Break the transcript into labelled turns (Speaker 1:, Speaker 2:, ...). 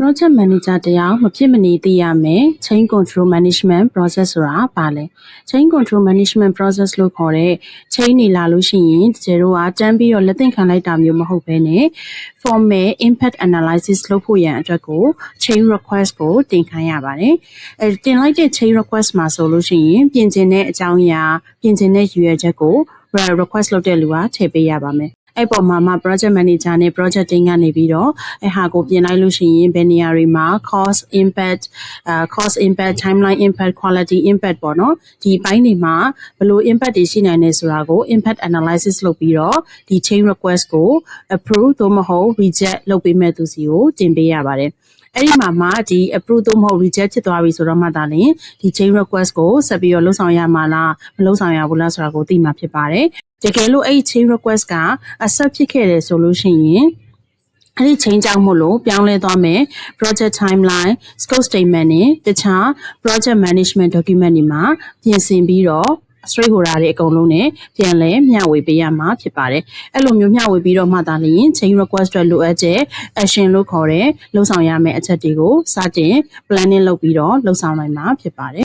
Speaker 1: Project Manager တရားမဖြစ်မနေသိရမယ် Change Control Management Process ဆိုတာပါလဲ Change Control Management Process လို့ခေါ်တဲ့ Change နေလာလို့ရှိရင်ကျတို့ကတန်းပြီးတော့လက်သင့်ခံလိုက်တာမျိုးမဟုတ်ဘဲနဲ့ Formal Impact Analysis လုပ်ဖို့ရန်အတွက်ကို Change Request ကိုတင်ခိုင်းရပါတယ်တင်လိုက်တဲ့ Change Request မှာဆိုလို့ရှိရင်ပြင်ဆင်တဲ့အကြောင်းအရာပြင်ဆင်တဲ့ရည်ရွယ်ချက်ကို request လုပ်တဲ့လူကထည့်ပေးရပါမယ်အဲ့ပေါ်မှာ project manager နဲ့ project team ကနေပြီးတော့အဲ့ဟာကိုပြင်လိုက်လို့ရှိရင်ဘယ်နေရာတွေမှာ cost impact timeline impact quality impact ပေါ့နော်ဒီအပိုင်းတွေမှာဘယ်လို impact တွေရှိနိုင်လဲဆိုတာကို impact analysis လုပ်ပြီးတော့ဒီ change request ကို approve သို့မဟုတ် reject လုပ်ပေးမဲ့သူစီကိုတင်ပေးရပါတယ်အဲ့ဒီမှာဒီ approve သို့မဟုတ် reject ဖြစ်သွားပြီဆိုတော့မှဒါလည်းဒီ change request ကိုဆက်ပြီးတော့လုပ်ဆောင်ရမှာလားမလုပ်ဆောင်ရဘူးလားဆိုတာကိုသိမှာဖြစ်ပါတယ်တကယ်လို့အဲ့ change request က accept ဖြစ်ခဲ့တယ်ဆိုလို့ရှိရင်အဲ့ဒီ change ကြောင့်မို့လို့ပြောင်းလဲသွားမယ် project timeline scope statement နဲ့တခြား project management document တွေမှာပြင်ဆင်ပြီးတော့ straight holder တွေအကုန်လုံးနဲ့ပြန်လဲမျှဝေပေးရမှာဖြစ်ပါတယ်အဲ့လိုမျိုးမျှဝေပြီးတော့မှသာလျှင် change request တွေလိုအပ်တဲ့ action လို့ခေါ်တဲ့လှုပ်ဆောင်ရမယ့်အချက်တွေကိုစတင် planning လုပ်ပြီးတော့လှုပ်ဆောင်နိုင်မှာဖြစ်ပါတယ်